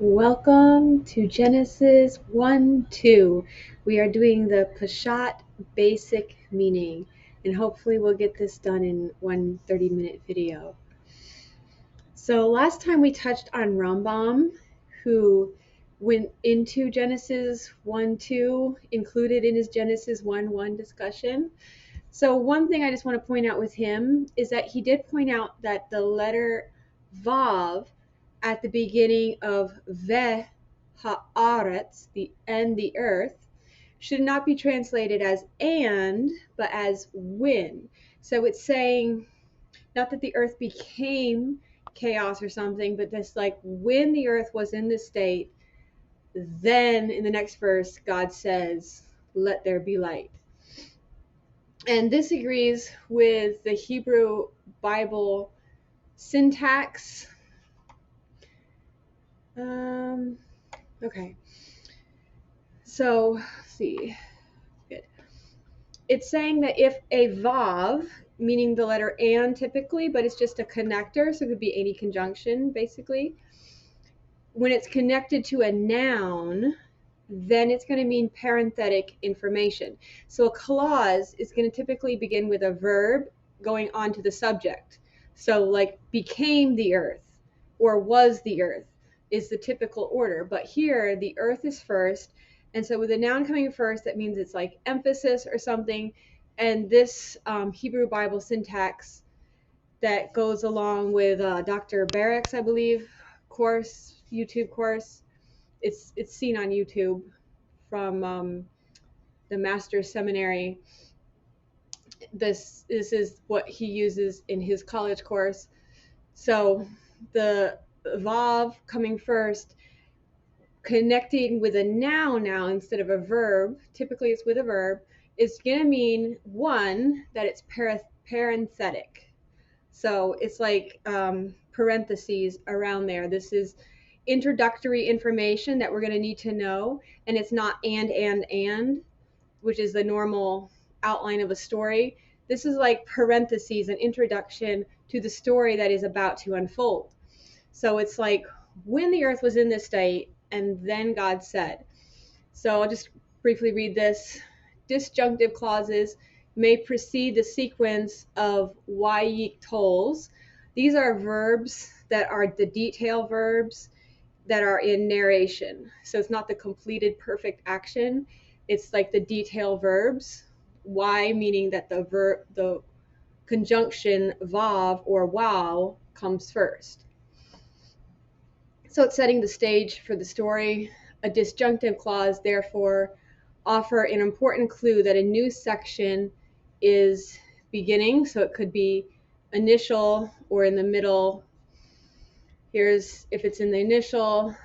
Welcome to Genesis 1-2. We are doing the Peshat basic meaning, and hopefully we'll get this done in one 30-minute video. So last time we touched on Ramban, who went into Genesis 1-2, included in his Genesis 1-1 discussion. So one thing I just want to point out with him is that he did point out that the letter Vav at the beginning of Veh haaretz, the and the earth, should not be translated as and, but as when. So it's saying not that the earth became chaos or something, but this like when the earth was in this state, then in the next verse, God says, let there be light. And this agrees with the Hebrew Bible syntax. Okay. So, let's see. Good. It's saying that if a vav, meaning the letter and typically, but it's just a connector, so it could be any conjunction basically. When it's connected to a noun, then it's going to mean parenthetic information. So a clause is going to typically begin with a verb going on to the subject. So like became the earth or was the earth is the typical order. But here the earth is first. And so with a noun coming first, that means it's like emphasis or something. And this Hebrew Bible syntax that goes along with Dr. Barrick's, I believe, YouTube course. It's seen on YouTube from the Master's Seminary. This is what he uses in his college course. So the Vav coming first, connecting with a noun now instead of a verb, typically it's with a verb, is going to mean, one, that it's parenthetic. So it's like parentheses around there. This is introductory information that we're going to need to know, and it's not and, which is the normal outline of a story. This is like parentheses, an introduction to the story that is about to unfold. So it's like when the earth was in this state, and then God said. So I'll just briefly read this. Disjunctive clauses may precede the sequence of Wayik tolls. These are verbs that are the detail verbs that are in narration. So it's not the completed perfect action. It's like the detail verbs. Why meaning that the conjunction vav or wow comes first. So it's setting the stage for the story. A disjunctive clause, therefore, offer an important clue that a new section is beginning. So it could be initial or in the middle. Here's if it's in the initial,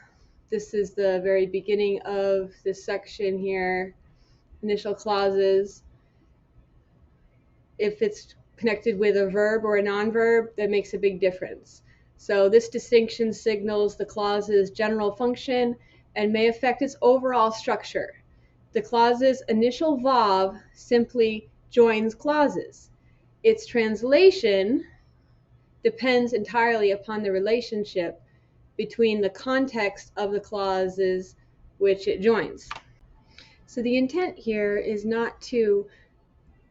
this is the very beginning of this section here, initial clauses. If it's connected with a verb or a non-verb, that makes a big difference. So this distinction signals the clause's general function and may affect its overall structure. The clause's initial vav simply joins clauses. Its translation depends entirely upon the relationship between the context of the clauses which it joins. So the intent here is not to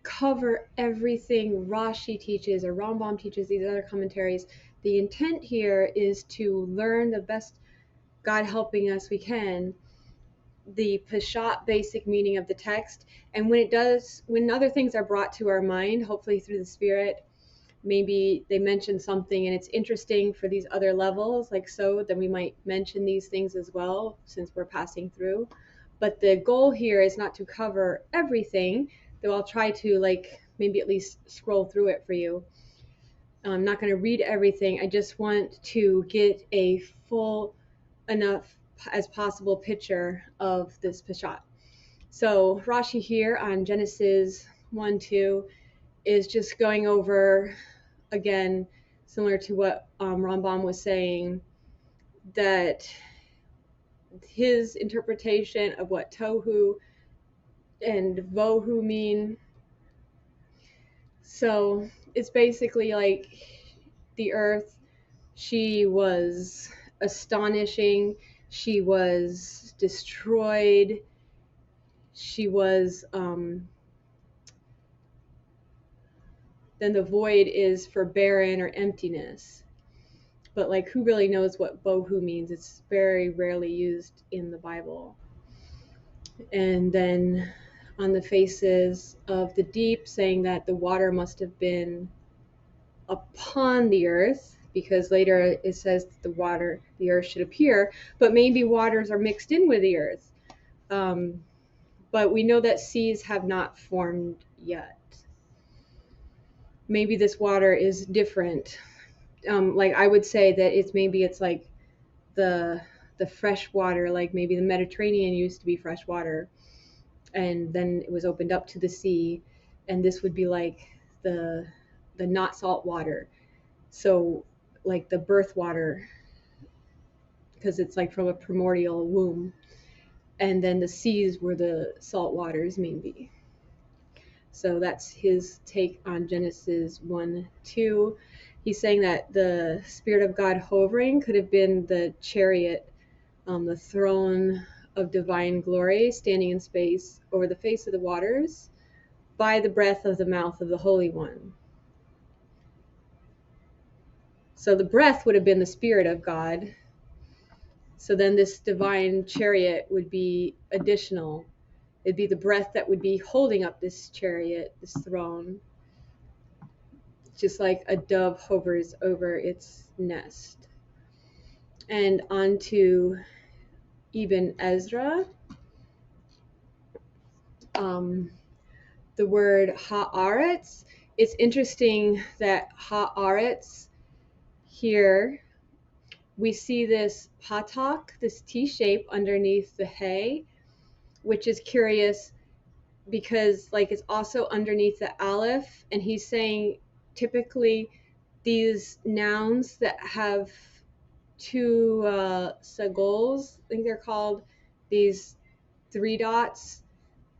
cover everything Rashi teaches or Ramban teaches, these other commentaries. The intent here is to learn the best, God helping us we can, the Peshat basic meaning of the text. And when other things are brought to our mind, hopefully through the Spirit, maybe they mention something and it's interesting for these other levels, like so, then we might mention these things as well since we're passing through. But the goal here is not to cover everything, though I'll try to maybe at least scroll through it for you. I'm not going to read everything. I just want to get a full enough as possible picture of this Peshat. So Rashi here on Genesis 1-2 is just going over, again, similar to what Ramban was saying, that his interpretation of what tohu and vohu mean. So it's basically like the earth, she was astonishing. she was destroyed. She was, then the void is for barren or emptiness. But like, who really knows what bohu means? It's very rarely used in the Bible. And then on the faces of the deep, saying that the water must have been upon the earth, because later it says that the earth should appear, but maybe waters are mixed in with the earth. But we know that seas have not formed yet. Maybe this water is different. Like I would say that it's like the fresh water, like maybe the Mediterranean used to be fresh water, and then it was opened up to the sea, and this would be like the not salt water. So like the birth water, because it's like from a primordial womb, and then the seas were the salt waters maybe. So that's his take on Genesis 1:2. He's saying that the Spirit of God hovering could have been the chariot, the throne of divine glory, standing in space over the face of the waters by the breath of the mouth of the Holy One. So the breath would have been the Spirit of God. So then this divine chariot would be additional. It'd be the breath that would be holding up this chariot, this throne, just like a dove hovers over its nest. And on to even Ezra. The word haaretz. It's interesting that haaretz here, we see this patak, this T shape underneath the hay, which is curious because like it's also underneath the aleph, and he's saying typically these nouns that have two sagols, I think they're called, these three dots,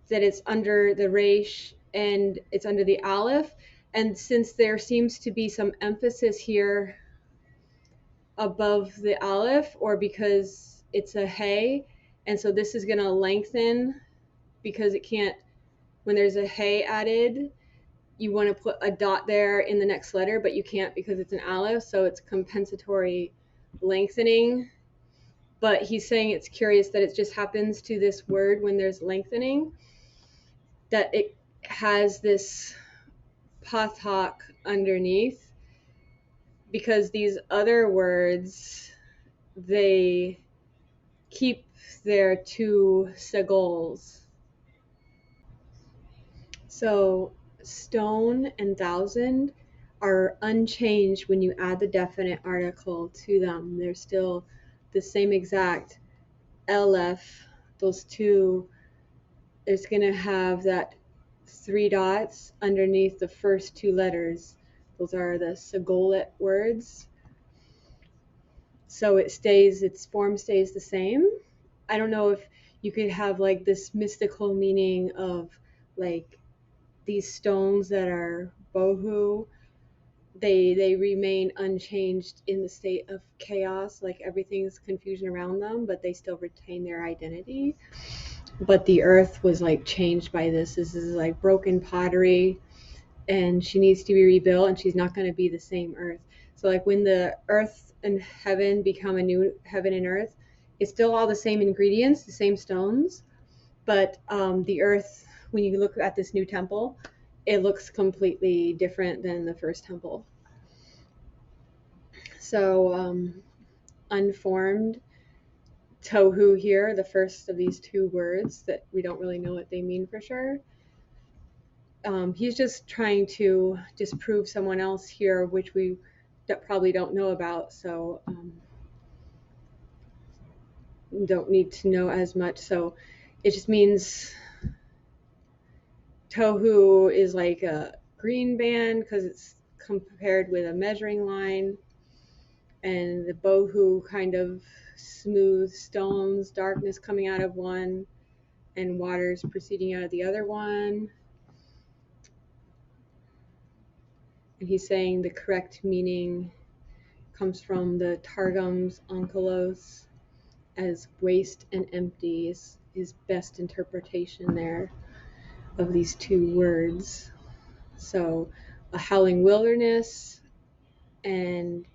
that it's under the resh and it's under the aleph. And since there seems to be some emphasis here above the aleph, or because it's a hay, and so this is going to lengthen because it can't, when there's a hay added, you want to put a dot there in the next letter, but you can't because it's an aleph, so it's compensatory lengthening. But he's saying it's curious that it just happens to this word when there's lengthening, that it has this patak underneath, because these other words, they keep their two sagols. So stone and thousand are unchanged when you add the definite article to them. They're still the same exact LF. Those two, it's going to have that three dots underneath the first two letters. Those are the Sagolit words. So its form stays the same. I don't know if you could have like this mystical meaning of like these stones that are bohu, they remain unchanged in the state of chaos, like everything's confusion around them, but they still retain their identity. But the earth was like changed by this. This is like broken pottery, and she needs to be rebuilt, and she's not going to be the same earth. So like when the earth and heaven become a new heaven and earth, it's still all the same ingredients, the same stones, but the earth, when you look at this new temple, it looks completely different than the first temple. So unformed, tohu here, the first of these two words that we don't really know what they mean for sure. He's just trying to disprove someone else here, which we probably don't know about, so don't need to know as much. So it just means tohu is like a green band because it's compared with a measuring line, and the bohu kind of smooth stones, darkness coming out of one and waters proceeding out of the other one. And he's saying the correct meaning comes from the Targum's Onkelos, as waste and empty is best interpretation there of these two words. So a howling wilderness and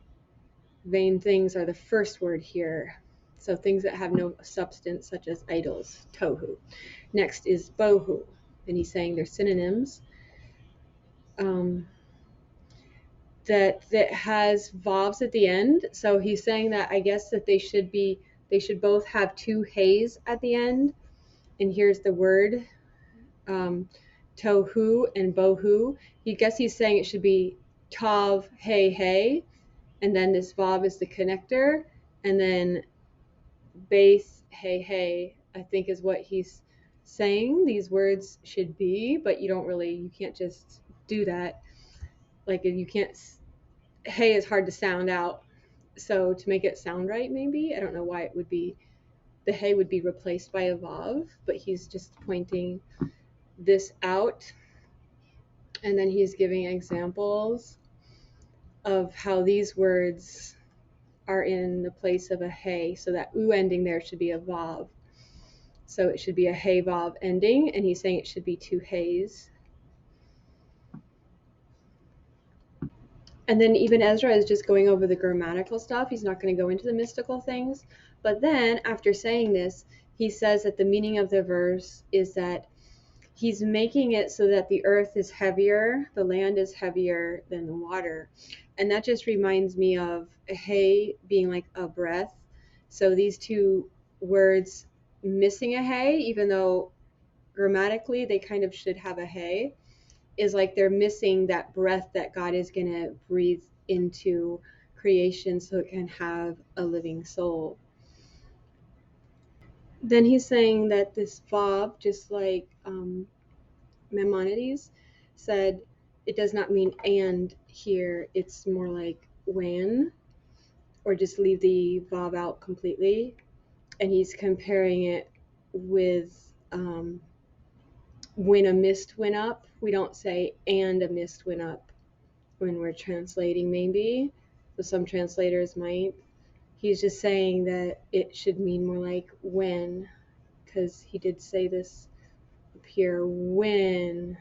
vain things are the first word here. So things that have no substance, such as idols, tohu. Next is bohu, and he's saying they're synonyms. That has vavs at the end. So he's saying that I guess that they should both have two heys at the end. And here's the word tohu and bohu. He's saying it should be tav hey hey, and then this vav is the connector, and then base hey hey, I think is what he's saying these words should be, but you can't just do that. Like you can't, hey is hard to sound out. So to make it sound right, maybe, I don't know why it would be, the hey would be replaced by a vav, but he's just pointing this out. And then he's giving examples of how these words are in the place of a hey. So that u ending there should be a vav. So it should be a hey vav ending, and he's saying it should be two heys. And then even Ezra is just going over the grammatical stuff. He's not going to go into the mystical things. But then after saying this, he says that the meaning of the verse is that he's making it so that the earth is heavier, the land is heavier than the water. And that just reminds me of a hey being like a breath. So these two words missing a hey, even though grammatically they kind of should have a hey, is like they're missing that breath that God is going to breathe into creation so it can have a living soul. Then he's saying that this vav, just like Maimonides said, it does not mean and here, it's more like when, or just leave the vav out completely. And he's comparing it with when a mist went up. We don't say and a mist went up when we're translating, maybe, but some translators might. He's just saying that it should mean more like when, because he did say this up here, when.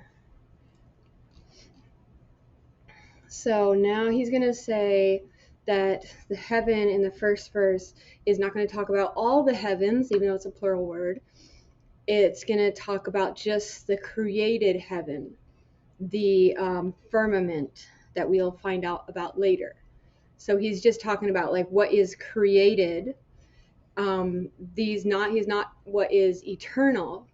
So now he's going to say that the heaven in the first verse is not going to talk about all the heavens, even though it's a plural word. It's going to talk about just the created heaven, the firmament that we'll find out about later. So he's just talking about like what is created. He's not what is eternal,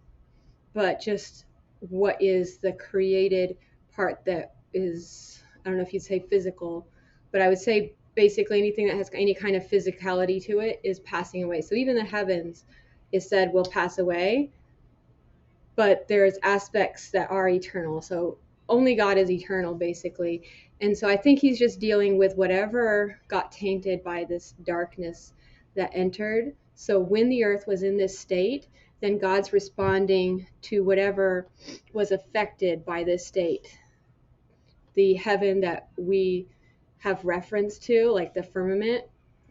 but just what is the created part that is, I don't know if you'd say physical, but I would say basically anything that has any kind of physicality to it is passing away. So even the heavens, is said, will pass away, but there's aspects that are eternal. So only God is eternal, basically. And so I think he's just dealing with whatever got tainted by this darkness that entered. So when the earth was in this state, then God's responding to whatever was affected by this state. The heaven that we have reference to, like the firmament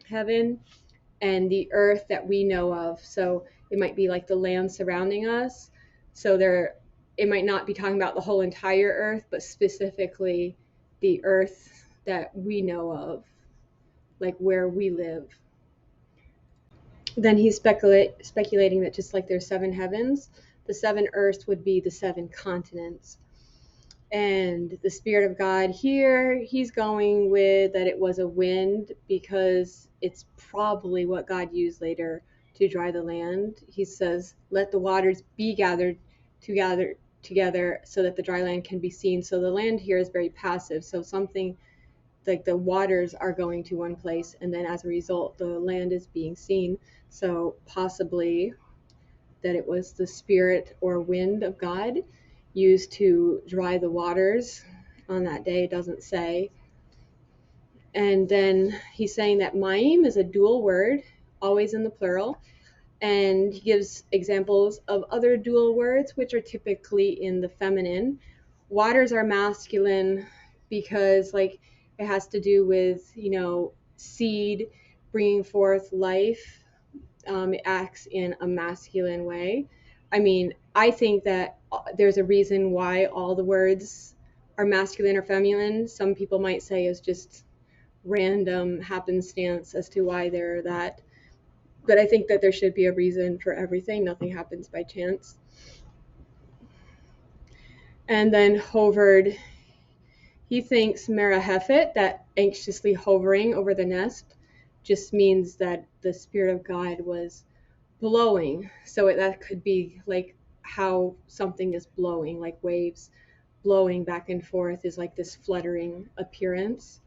heaven, and the earth that we know of. So it might be like the land surrounding us. So it might not be talking about the whole entire earth, but specifically the earth that we know of, like where we live. Then he's speculating that just like there's 7 heavens, the 7 earths would be the 7 continents. And the Spirit of God here, he's going with that it was a wind, because it's probably what God used later to dry the land. He says, let the waters be gathered together so that the dry land can be seen. So the land here is very passive. So something like the waters are going to one place, and then as a result, the land is being seen. So possibly that it was the Spirit or wind of God used to dry the waters on that day. It doesn't say. And then he's saying that mayim is a dual word, always in the plural. And he gives examples of other dual words, which are typically in the feminine. Waters are masculine because like it has to do with, seed, bringing forth life. It acts in a masculine way. I mean, I think that there's a reason why all the words are masculine or feminine. Some people might say it's just random happenstance as to why they're that. But I think that there should be a reason for everything. Nothing happens by chance. And then hovered, he thinks Merahefet, that anxiously hovering over the nest, just means that the Spirit of God was blowing. So that could be like how something is blowing, like waves blowing back and forth is like this fluttering appearance.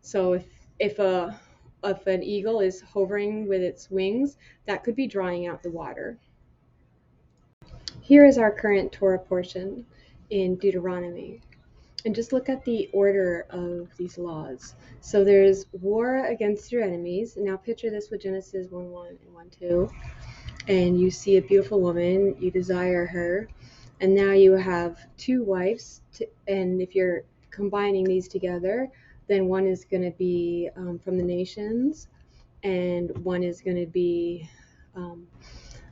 So if an eagle is hovering with its wings, that could be drawing out the water. Here is our current Torah portion in Deuteronomy. And just look at the order of these laws. So there's war against your enemies. Now picture this with Genesis 1:1 and 1:2. And you see a beautiful woman, you desire her, and now you have two wives. And if you're combining these together, then one is going to be from the nations, and one is going to be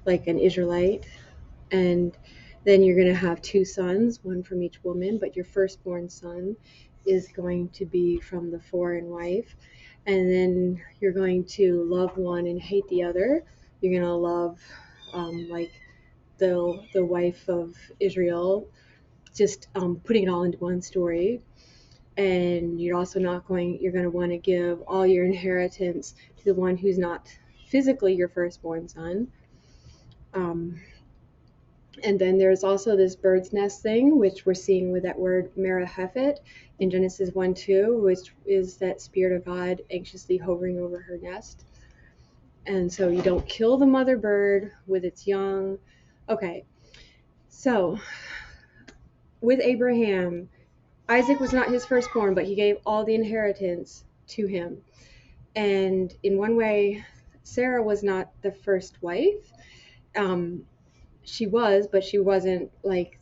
like an Israelite. And then you're going to have two sons, one from each woman, but your firstborn son is going to be from the foreign wife. And then you're going to love one and hate the other. You're going to love like the wife of Israel, just putting it all into one story. And you're also you're going to want to give all your inheritance to the one who's not physically your firstborn son. And then there's also this bird's nest thing, which we're seeing with that word Merahefet in Genesis 1:2, which is that Spirit of God anxiously hovering over her nest. And so you don't kill the mother bird with its young. Okay, so with Abraham, Isaac was not his firstborn, but he gave all the inheritance to him. And in one way, Sarah was not the first wife. She was, but she wasn't like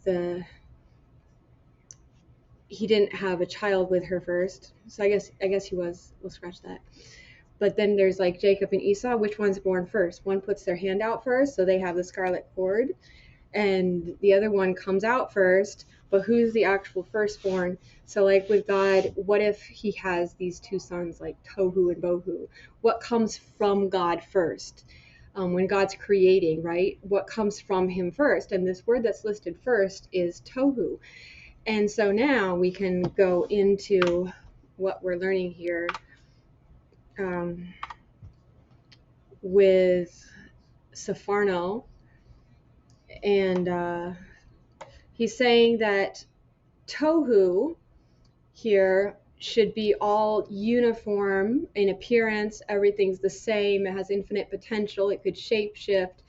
he didn't have a child with her first. So I guess he was. We'll scratch that. But then there's like Jacob and Esau. Which one's born first? One puts their hand out first, so they have the scarlet cord, and the other one comes out first. But who's the actual firstborn? So like with God, what if he has these two sons like Tohu and Bohu? What comes from God first? When God's creating, right? What comes from him first? And this word that's listed first is Tohu. And so now we can go into what we're learning here with Sforno. And he's saying that Tohu here should be all uniform in appearance. Everything's the same. It has infinite potential. It could shape shift,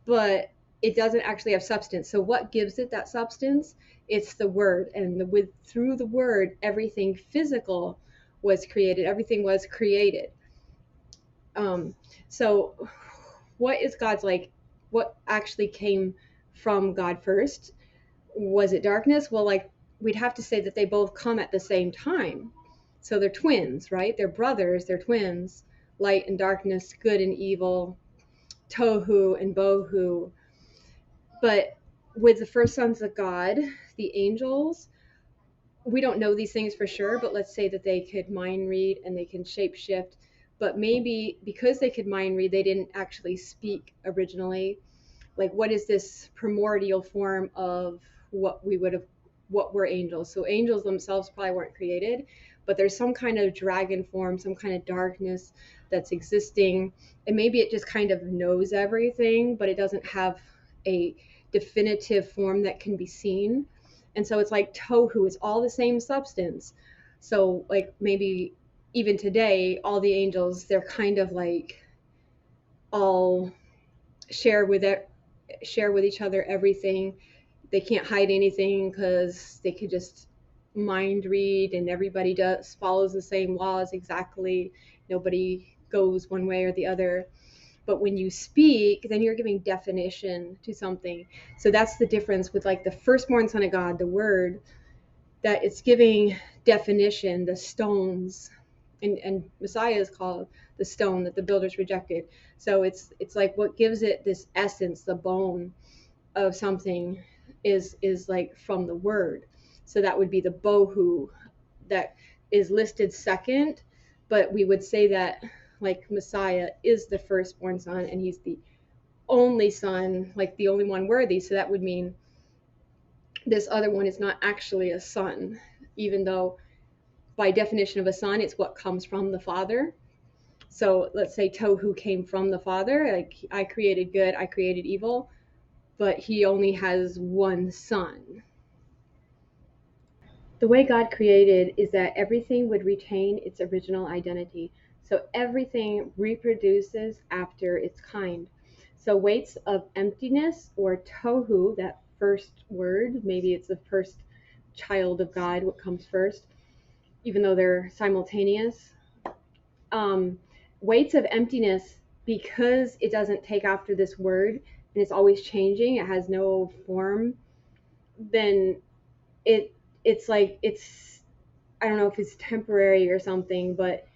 but it doesn't actually have substance. So what gives it that substance? It's the word. And through the word, everything physical was created. Everything was created. So what is God's like? What actually came from God first? Was it darkness? Well, like we'd have to say that they both come at the same time. So they're twins, right? They're brothers, they're twins. Light and darkness, good and evil, Tohu and Bohu. But with the first sons of God, the angels, we don't know these things for sure, but let's say that they could mind read and they can shape shift. But maybe because they could mind read, they didn't actually speak originally. Like, what is this primordial form of what were angels? So angels themselves probably weren't created, but there's some kind of dragon form, some kind of darkness that's existing. And maybe it just kind of knows everything, but it doesn't have a definitive form that can be seen. And so it's like Tohu, it's all the same substance. So like maybe even today, all the angels, they're kind of like all share with each other everything. They can't hide anything because they could just mind read, and everybody follows the same laws exactly. Nobody goes one way or the other. But when you speak, then you're giving definition to something. So that's the difference with like the firstborn son of God, the word, that it's giving definition. The stones and Messiah is called the stone that the builders rejected. So it's like what gives it this essence, the bone of something is like from the word. So that would be the bohu that is listed second, but we would say that like Messiah is the firstborn son and he's the only son, like the only one worthy. So that would mean this other one is not actually a son, even though by definition of a son, it's what comes from the father. So let's say Tohu came from the father, like I created good, I created evil, but he only has one son. The way God created is that everything would retain its original identity. So everything reproduces after its kind. So weights of emptiness or tohu, that first word, maybe it's the first child of God, what comes first, even though they're simultaneous. Weights of emptiness, because it doesn't take after this word and it's always changing, it has no form, then it's like it's, I don't know if it's temporary or something, but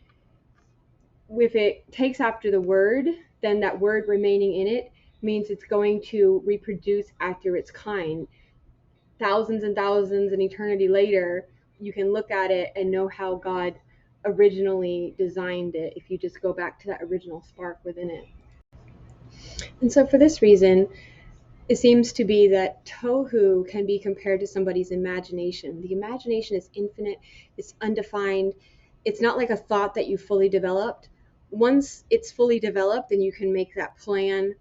if it takes after the word, then that word remaining in it means it's going to reproduce after its kind. Thousands and thousands and eternity later, you can look at it and know how God originally designed it if you just go back to that original spark within it. And so for this reason, it seems to be that tohu can be compared to somebody's imagination. The imagination is infinite, it's undefined, it's not like a thought that you fully developed. Once it's fully developed, then you can make that plan.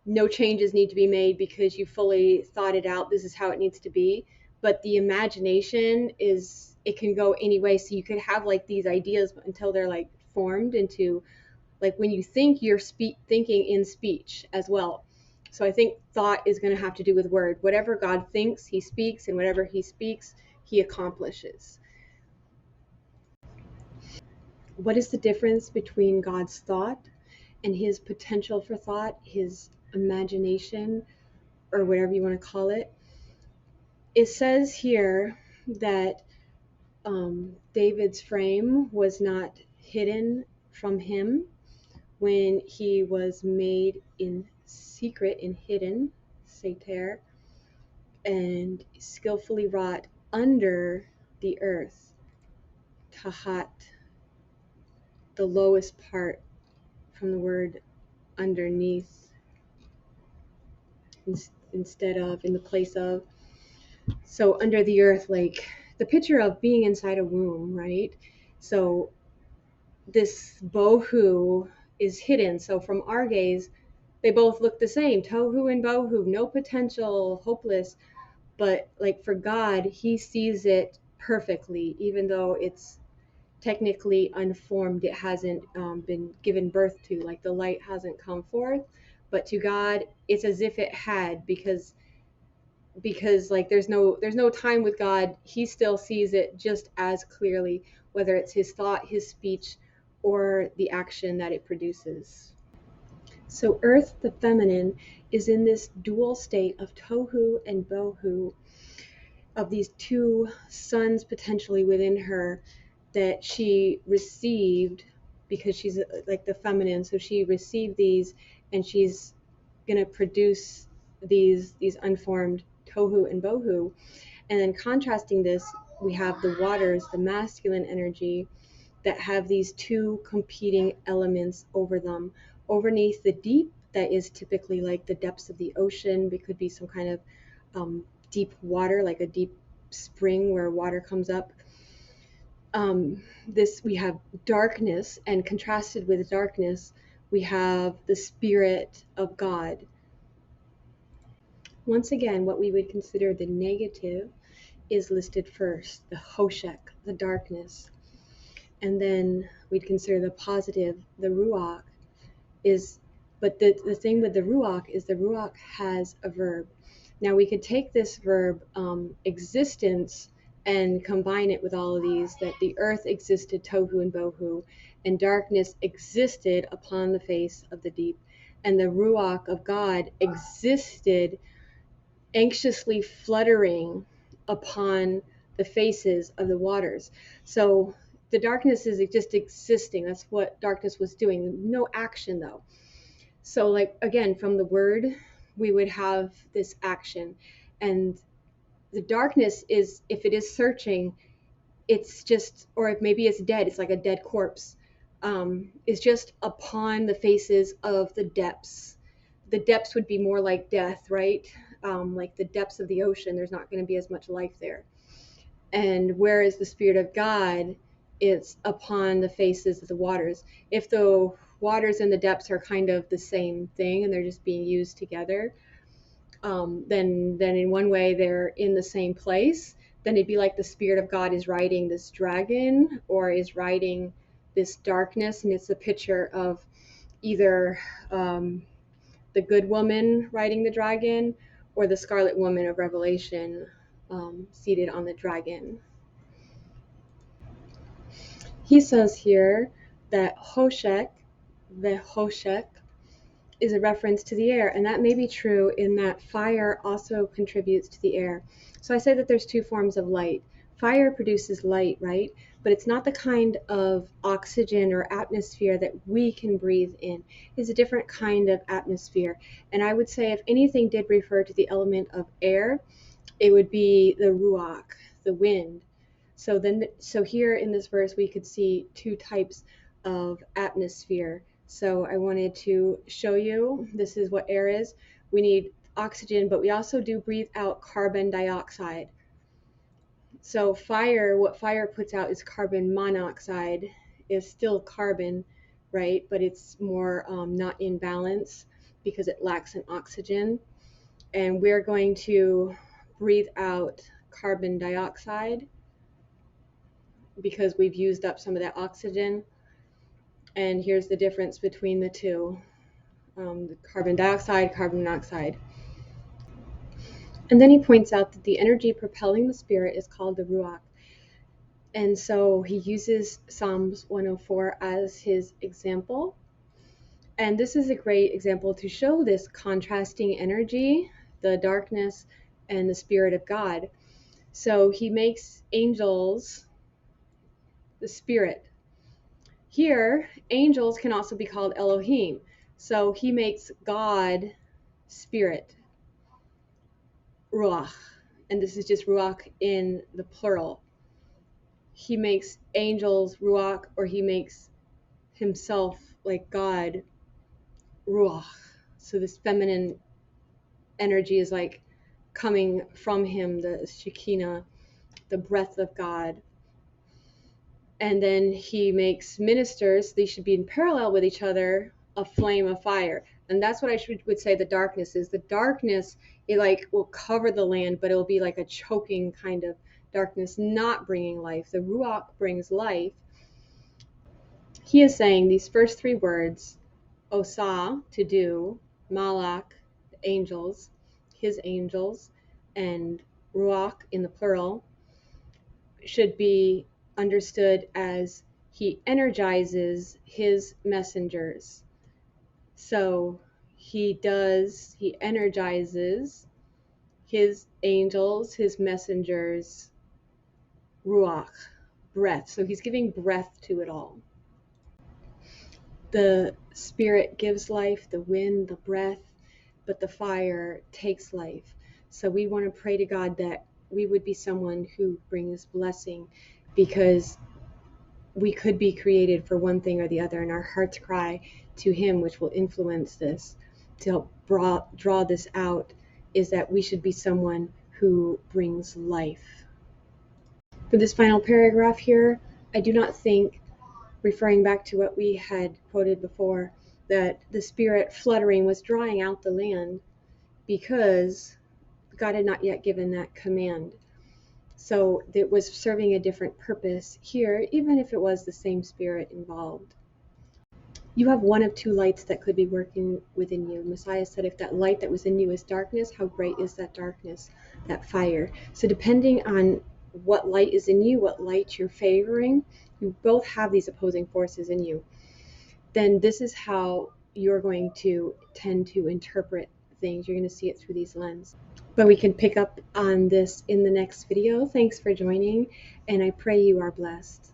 No changes need to be made because you fully thought it out. This is how it needs to be. But the imagination is, it can go any way. So you could have like these ideas until they're like formed into, like when you think, you're thinking in speech as well. So I think thought is going to have to do with word. Whatever God thinks, he speaks, and whatever he speaks, he accomplishes. What is the difference between God's thought and his potential for thought, his imagination, or whatever you want to call it? It says here that David's frame was not hidden from him when he was made in secret and hidden, Sater, and skillfully wrought under the earth, Tahat, the lowest part from the word underneath, instead of, in the place of. So under the earth, like the picture of being inside a womb, right? So this bohu is hidden. So from our gaze, they both look the same, tohu and bohu, no potential, hopeless. But like for God, he sees it perfectly, even though it's technically unformed. It hasn't been given birth to, like the light hasn't come forth. But to God, it's as if it had, because like there's no time with God. He still sees it just as clearly, whether it's his thought, his speech, or the action that it produces. So earth, the feminine, is in this dual state of tohu and bohu, of these two sons potentially within her that she received, because she's like the feminine, so she received these, and she's going to produce these unformed tohu and bohu. And then contrasting this, we have the waters, the masculine energy, that have these two competing elements over them. Overneath the deep, that is typically like the depths of the ocean. It could be some kind of deep water, like a deep spring where water comes up. This, we have darkness, and contrasted with darkness, we have the spirit of God. Once again, what we would consider the negative is listed first, the hoshek, the darkness. And then we'd consider the positive, the ruach, is, but the thing with the ruach is the ruach has a verb. Now we could take this verb, existence, and combine it with all of these, that the earth existed, tohu and bohu, and darkness existed upon the face of the deep, and the ruach of God existed, anxiously fluttering upon the faces of the waters. So the darkness is just existing. That's what darkness was doing. No action though. So like again, from the word, we would have this action. And the darkness is, if it is searching, it's just, or if maybe it's dead, it's like a dead corpse, is just upon the faces of the depths. The depths would be more like death, right? Like the depths of the ocean, there's not going to be as much life there. And whereas the Spirit of God is upon the faces of the waters. If the waters and the depths are kind of the same thing and they're just being used together, then in one way they're in the same place. Then it'd be like the Spirit of God is riding this dragon or is riding this darkness, and it's a picture of either the good woman riding the dragon or the scarlet woman of Revelation seated on the dragon. He says here that Hoshek, the Hoshek, is a reference to the air, and that may be true in that fire also contributes to the air. So I say that there's two forms of light. Fire produces light, right? But it's not the kind of oxygen or atmosphere that we can breathe in. It's a different kind of atmosphere. And I would say if anything did refer to the element of air, it would be the ruach, the wind. So here in this verse we could see two types of atmosphere. So I wanted to show you, this is what air is. We need oxygen, but we also do breathe out carbon dioxide. So fire, what fire puts out is carbon monoxide, is still carbon, right? But it's more not in balance because it lacks an oxygen. And we're going to breathe out carbon dioxide because we've used up some of that oxygen. And here's the difference between the two, the carbon dioxide, carbon monoxide. And then he points out that the energy propelling the spirit is called the ruach. And so he uses Psalms 104 as his example. And this is a great example to show this contrasting energy, the darkness and the Spirit of God. So he makes angels the spirit. Here, angels can also be called Elohim. So he makes God spirit, ruach. And this is just ruach in the plural. He makes angels ruach, or he makes himself, like God, ruach. So this feminine energy is like coming from him, the Shekinah, the breath of God. And then he makes ministers, they should be in parallel with each other, a flame of fire. And that's what I would say the darkness is. The darkness, it like will cover the land, but it'll be like a choking kind of darkness, not bringing life. The ruach brings life. He is saying these first three words, Osa, to do, Malak, the angels, his angels, and Ruach in the plural, should be understood as he energizes his messengers. So he energizes his angels, his messengers, Ruach, breath. So he's giving breath to it all. The spirit gives life, the wind, the breath, but the fire takes life. So we want to pray to God that we would be someone who brings blessing, because we could be created for one thing or the other, and our heart's cry to him, which will influence this to help draw this out, is that we should be someone who brings life. For this final paragraph here, I do not think, referring back to what we had quoted before, that the spirit fluttering was drawing out the land, because God had not yet given that command. So it was serving a different purpose here, even if it was the same spirit involved. You have one of two lights that could be working within you. Messiah said, if that light that was in you is darkness, how great is that darkness, that fire? So depending on what light is in you, what light you're favoring, you both have these opposing forces in you. Then this is how you're going to tend to interpret things. You're going to see it through these lenses. But we can pick up on this in the next video. Thanks for joining, and I pray you are blessed.